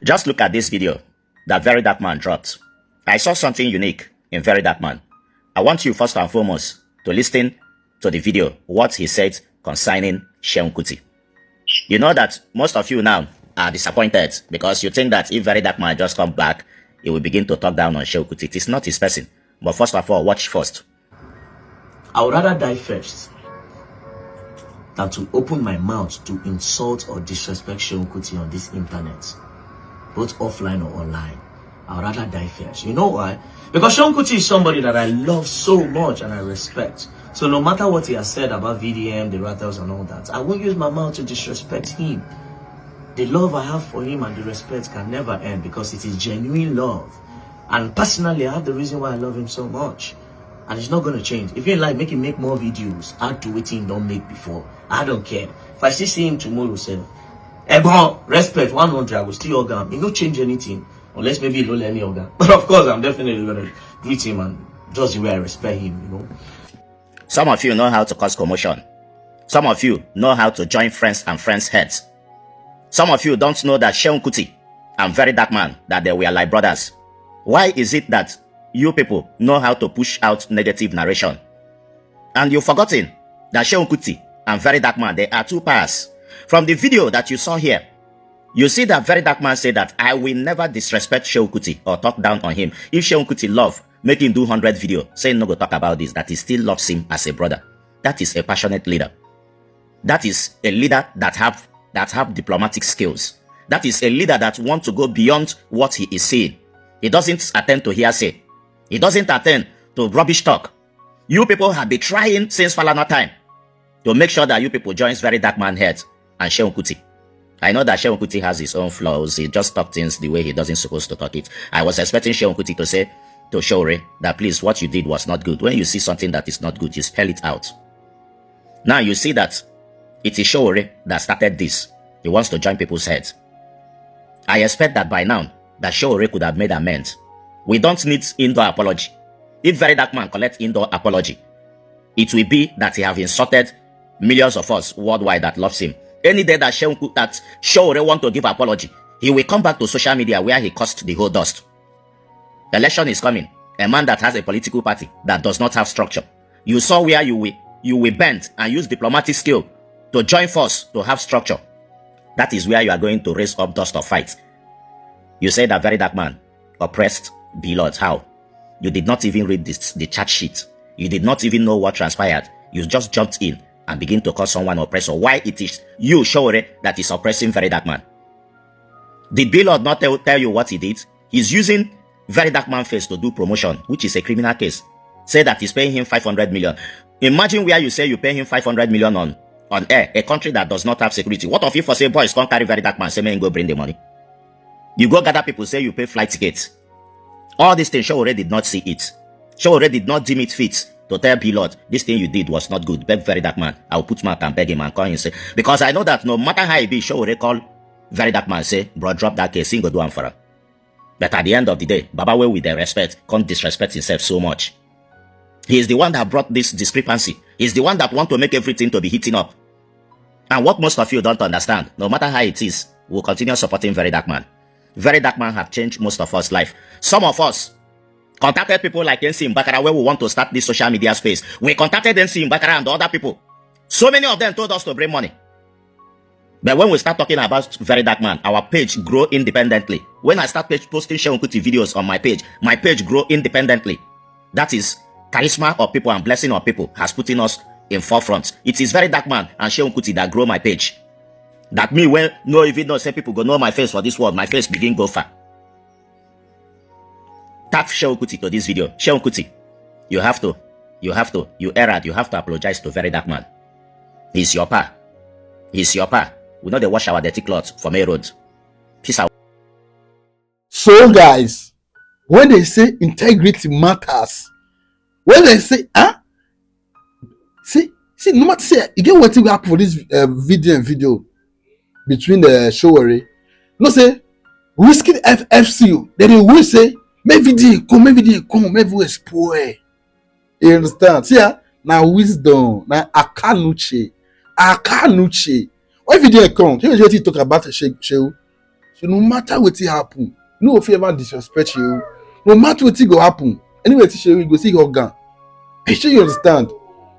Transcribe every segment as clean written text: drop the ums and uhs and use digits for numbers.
Just look at this video that Very Dark Man dropped. I saw something unique in Very Dark Man. I want you first and foremost to listen to the video, what he said concerning Seun. You know that most of you now are disappointed because you think that if Very Dark Man just come back, he will begin to talk down on Seun. It is not his person. But first of all, watch first. I would rather die first than to open my mouth to insult or disrespect Seun on this internet, both offline or online. I would rather die first. You know why? Because Seun is somebody that I love so much and I respect. So no matter what he has said about VDM, the Rattles and all that, I won't use my mouth to disrespect him. The love I have for him and the respect can never end because it is genuine love. And personally, I have the reason why I love him so much. And it's not going to change. If you like, make him make more videos, add to what he don't make before. I don't care. If I still see him tomorrow, say, respect 100, I will still organ. He don't change anything. Unless maybe he don't let me organ. But of course, I'm definitely going to greet him and just the way I respect him, you know. Some of you know how to cause commotion. Some of you know how to join friends and friends' heads. Some of you don't know that Seun and Very Dark Man, that they were like brothers. Why is it that you people know how to push out negative narration? And you've forgotten that Seun and Very Dark Man, they are two pairs. From the video that you saw here, you see that Very Dark Man said that I will never disrespect Seun or talk down on him. If Seun love, make him do 100 video, saying no go talk about this, that he still loves him as a brother. That is a passionate leader. That is a leader that have diplomatic skills. That is a leader that wants to go beyond what he is saying. He doesn't attend to hearsay. He doesn't attend to rubbish talk. You people have been trying since Falana time to make sure that you people join Very Dark Man head and Seun. I know that Seun has his own flaws. He just talk things the way he doesn't supposed to talk it. I was expecting Seun to say to Shouti that please, what you did was not good. When you see something that is not good, you spell it out. Now you see that it is Shouti that started this. He wants to join people's heads. I expect that by now, that Shouti could have made amends. We don't need indoor apology. If Very Dark Man collects indoor apology, it will be that he have insulted millions of us worldwide that loves him. Any day that Shouti want to give apology, he will come back to social media where he caused the whole dust. Election is coming. A man that has a political party that does not have structure. You saw where you will bend and use diplomatic skill to join force to have structure. That is where you are going to raise up dust of fight. You say that Very Dark Man oppressed Beloved. How? You did not even read the chat sheet. You did not even know what transpired. You just jumped in and begin to call someone oppressor. Why it is you, Shouti, that is oppressing Very Dark Man? Did Beloved not tell you what he did? He's using Very Dark Man face to do promotion, which is a criminal case. Say that he's paying him 500 million. Imagine where you say you pay him 500 million on air, a country that does not have security. What of you for say, boys, can't carry Very Dark Man, say, man, go bring the money. You go gather people, say you pay flight tickets. All these things, Shouti did not see it. Shouti did not deem it fit to tell Beloved, this thing you did was not good. Beg Very Dark Man. I'll put mark and beg him and call him, say, because I know that no matter how it be, Shouti call Very Dark Man, say, bro, drop that case, he go do am for her. But at the end of the day, Baba Way with their respect can't disrespect himself so much. He is the one that brought this discrepancy. He's the one that want to make everything to be heating up. And what most of you don't understand, no matter how it is, we'll continue supporting Very Dark Man. Very Dark Man have changed most of us' life. Some of us contacted people like NC Mbakara where we want to start this social media space. We contacted NC Mbakara and other people. So many of them told us to bring money. But when we start talking about Very Dark Man, our page grow independently. When I start posting Seun videos on my page grow independently. That is charisma of people and blessing of people has putting us in forefront. It is Very Dark Man and Seun that grow my page. That me when no even know say people go know my face for this world, my face begin go far. Tap Seun to this video. Seun you have to, you erred, you have to apologize to Very Dark Man. He's your pa. He's your pa. We know they wash our dirty clothes from a road. Peace out. So guys, when they say integrity matters, when they say, see, no matter say, you get what we happen for this video between the Shouti. No say, Wizkid FC, they will say, make video come, make video spoil. You understand? See, now wisdom, now akanuche. When video come, you usually talk about Seun. So no matter what it happen, no if you ever disrespect you, no matter what it go happen, anyway, you go see your gun. I sure you understand.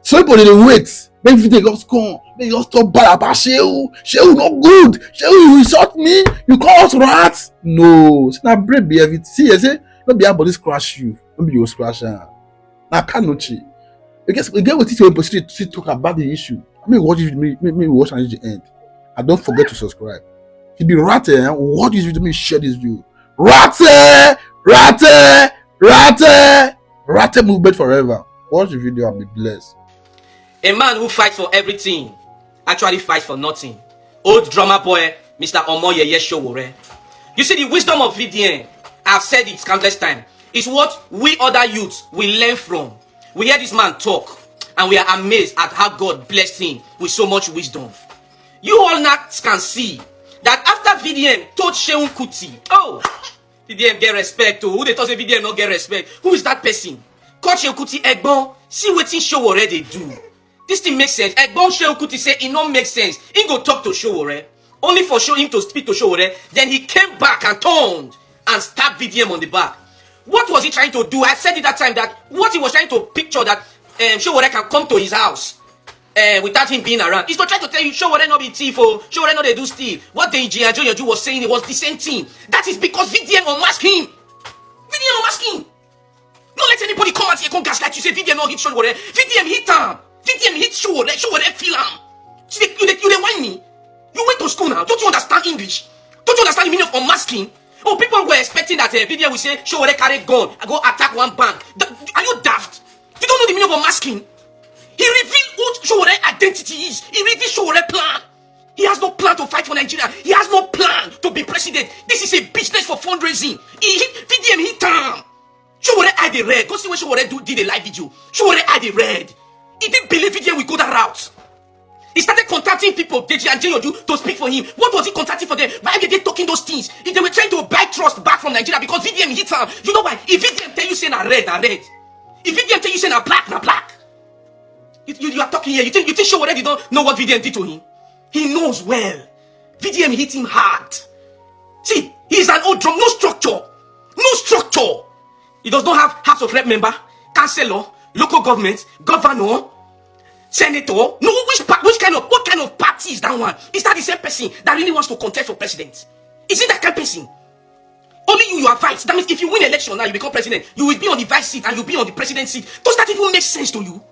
So everybody they wait. Maybe they just come, they just talk bad about Sheu. Sheu not good. Sheu, you insult me, you call us rats. No, it's not brave behavior. See, I say, not be able to scratch you. Don't be your scratcher. Now can't no cheat. Because we get what it will to talk about the issue. I mean, watch it me watch until the end. And don't forget to subscribe. If you be ratty, watch this video, me share this video. Ratty, ratty, ratty, ratty movement forever. Watch the video and be blessed. A man who fights for everything actually fights for nothing. Old drummer boy, Mr. Omoyeye Showore. You see, the wisdom of VDM, I've said it countless times, is what we other youths will learn from. We hear this man talk, and we are amazed at how God blessed him with so much wisdom. You all now can see that after VDM told Seun Kuti, oh, VDM get respect, oh, who they thought say VDM not get respect? Who is that person? Call Seun Kuti, Egbon, see what Showore they do. This thing makes sense. Egbon Seun Kuti say it don't make sense. He go talk to Showore, only for him to speak to Showore. Then he came back and turned and stabbed VDM on the back. What was he trying to do? I said it that time that what he was trying to picture that Showore can come to his house without him being around. He's not trying to tell you Showore not be thief or Showore not they do steal. What the Jojo was saying, it was the same thing. That is because VDM unmasked him. VDM unmasked him. Don't let anybody come out here and gaslight you say VDM not hit Showore. VDM hit him. VDM hit Showore. Showore feel him. You they whine me. You went to school now. Don't you understand English? Don't you understand the meaning of unmasking? Oh, people were expecting that VDM will say Showore carry gun and go attack one bank. Are you daft? You don't know the meaning of unmasking? He revealed what Showore identity is. He revealed Showore plan. He has no plan to fight for Nigeria. He has no plan to be president. This is a business for fundraising. He hit VDM hit him. Showore had the red. Go see when Showore did a live video. Showore had the red. He didn't believe VDM would go that route. He started contacting people, Deji and Jojo, to speak for him. What was he contacting for them? Why were they talking those things? If they were trying to buy trust back from Nigeria because VDM hit him. You know why? If VDM tell you say na red, na red. If VDM tell you say na black, na black. You are talking here. You think Showore did not know what VDM did to him? He knows well. VDM hit him hard. See, he is an old drum, no structure. No structure. He does not have House of Rep member, councillor, local government, governor, senator. No, what kind of party is that one? Is that the same person that really wants to contest for president? Is it that kind of person? Only you are vice. That means if you win election now, you become president, you will be on the vice seat and you'll be on the president seat. Does that even make sense to you?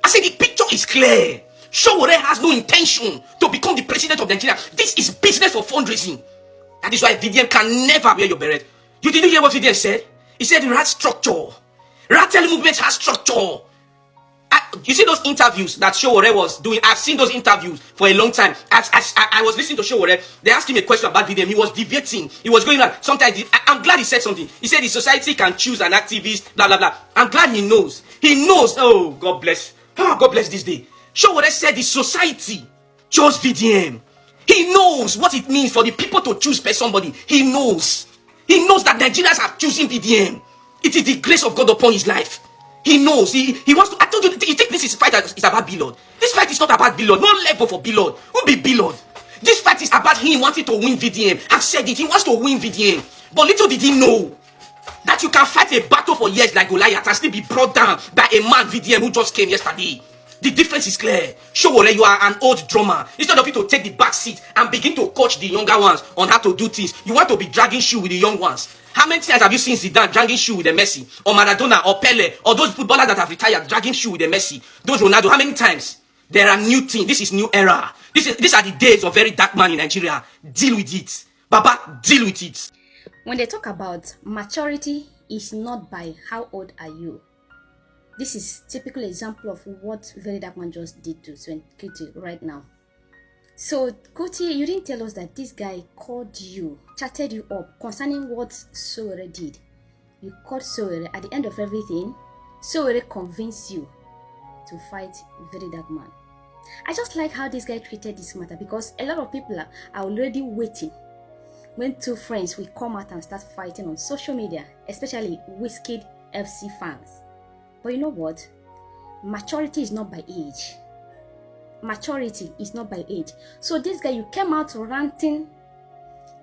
I say the picture is clear. Showore has no intention to become the president of Nigeria. This is business for fundraising. That is why VDM can never wear your beret. You didn't hear what VDM said? He said rat structure. Rattle movement has structure. You see those interviews that Showore was doing? I've seen those interviews for a long time. I was listening to Showore. They asked him a question about VDM. He was debating. He was going like, sometimes, I'm glad he said something. He said the society can choose an activist, blah, blah, blah. I'm glad he knows. He knows. Oh, God bless. Oh, God bless this day. Showore said the society chose VDM. He knows what it means for the people to choose somebody. He knows. He knows that Nigerians are choosing VDM. It is the grace of God upon his life. He knows. He wants to. I told you, you think this is fight that is about Bilod. This fight is not about Bilod. No level for Bilod. Who be Bilod? This fight is about him wanting to win VDM. I've said it. He wants to win VDM. But little did he know that you can fight a battle for years like Goliath and still be brought down by a man VDM who just came yesterday. The difference is clear. Showore, you are an old drummer. Instead of you to take the back seat and begin to coach the younger ones on how to do things, you want to be dragging shoe with the young ones. How many times have you seen Zidane dragging shoe with the Messi, or Maradona, or Pele, or those footballers that have retired dragging shoe with the Messi, those Ronaldo? How many times? There are new things. This is new era. These are the days of very dark man in Nigeria. Deal with it, Baba. Deal with it. When they talk about maturity, is not by how old are you. This is typical example of what very dark man just did to Seun Kuti right now. So Kuti, you didn't tell us that this guy called you, chatted you up concerning what Showore did. You called Showore. At the end of everything, Showore convinced you to fight very dark man. I just like how this guy treated this matter, because a lot of people are already waiting when two friends will come out and start fighting on social media, especially Wizkid FC fans. But you know what? Maturity is not by age. Maturity is not by age. So this guy, you came out ranting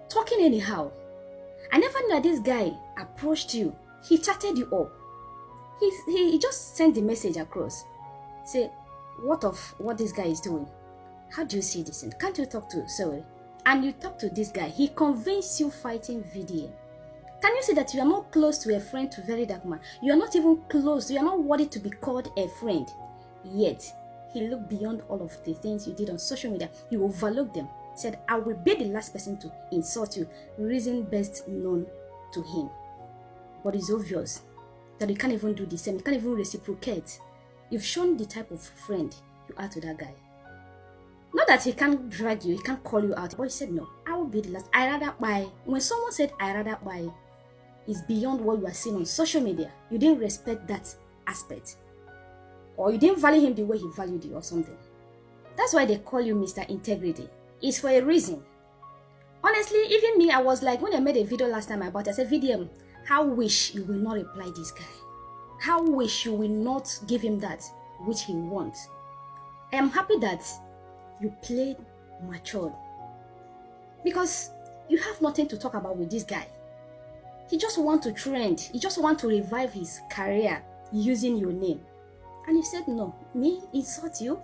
talking anyhow. I never knew that this guy approached you. He chatted you up. He just sent the message across. Say, what this guy is doing? How do you see this? And can't you talk to Seun? And you talk to this guy. He convinced you fighting VDM. Can you see that you are not close to a friend to Very Dark Man? You are not even close. You are not worthy to be called a friend. Yet, he looked beyond all of the things you did on social media. He overlooked them. Said, I will be the last person to insult you. Reason best known to him. But it's obvious that you can't even do the same. You can't even reciprocate. You've shown the type of friend you are to that guy. Not that he can't drag you, he can't call you out. But he said, no, I will be the last. I rather buy. When someone said, I rather buy, it's beyond what you are seeing on social media. You didn't respect that aspect. Or you didn't value him the way he valued you or something. That's why they call you Mr. Integrity. It's for a reason. Honestly, even me, I was like, when I made a video last time about it, I said, VDM, how wish you will not reply this guy. How wish you will not give him that which he wants. I am happy that you played matured. Because you have nothing to talk about with this guy. He just wants to trend. He just wants to revive his career using your name. And he said, no, me insult you,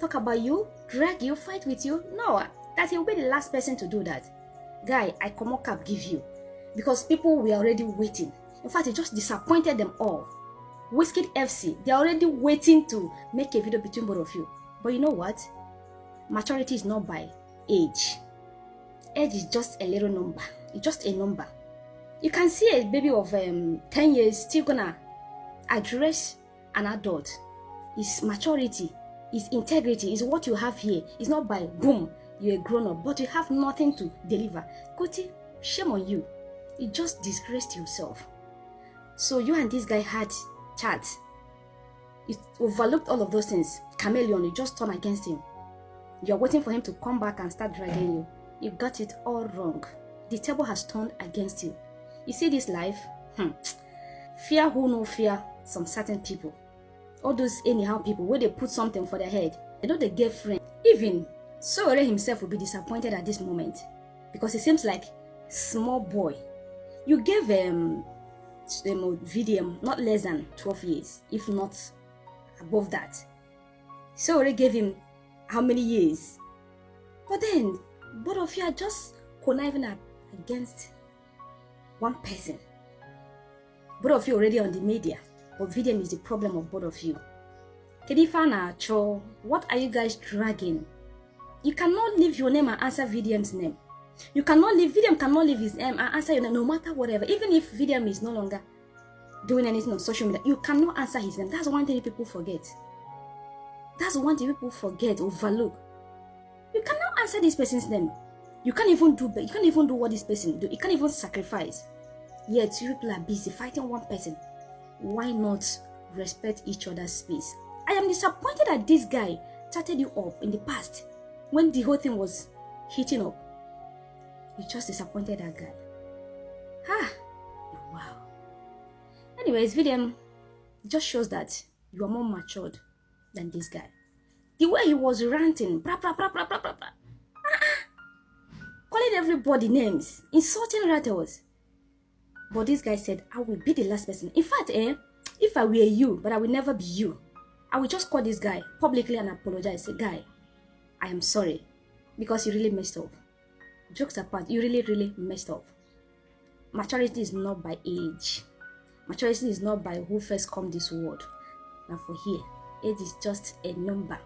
talk about you, drag you, fight with you. No, that he'll be the last person to do that. Guy, I come up cap give you. Because people were already waiting. In fact, it just disappointed them all. Wizkid FC, they're already waiting to make a video between both of you. But you know what? Maturity is not by age. Age is just a little number. It's just a number. You can see a baby of 10 years still gonna address an adult. It's maturity, it's integrity, it's what you have here. It's not by boom, you're a grown-up, but you have nothing to deliver. Kuti, shame on you. You just disgraced yourself. So you and this guy had chats. You overlooked all of those things. Chameleon, you just turned against him. You're waiting for him to come back and start dragging you. You got it all wrong. The table has turned against you. You see this life? Fear who no fear some certain people. All those anyhow people where they put something for their head. They know they get friends. Even Seun himself will be disappointed at this moment. Because it seems like small boy. You gave VDM not less than 12 years, if not above that. Seun gave him how many years? But then, both of you are just conniving against one person. Both of you already on the media, but VDM is the problem of both of you. Kedifana, Cho, what are you guys dragging? You cannot leave your name and answer VDM's name. You cannot leave, VDM cannot leave his name and answer your name no matter whatever. Even if VDM is no longer doing anything on social media, you cannot answer his name. That's one thing people forget. That's one thing people forget, overlook. You cannot answer this person's name. You can't even do what this person do. You can't even sacrifice. Yet you people are busy fighting one person. Why not respect each other's space? I am disappointed that this guy chatted you up in the past when the whole thing was heating up. You just disappointed that guy. Wow. Anyways, VDM just shows that you are more matured than this guy. The way he was ranting, calling everybody names, insulting rattles. But this guy said, I will be the last person. In fact, if I were you, but I will never be you, I will just call this guy publicly and apologize. Say, guy, I am sorry because you really messed up. Jokes apart, you really messed up. Maturity is not by age. Maturity is not by who first come this world. Now for here, age is just a number.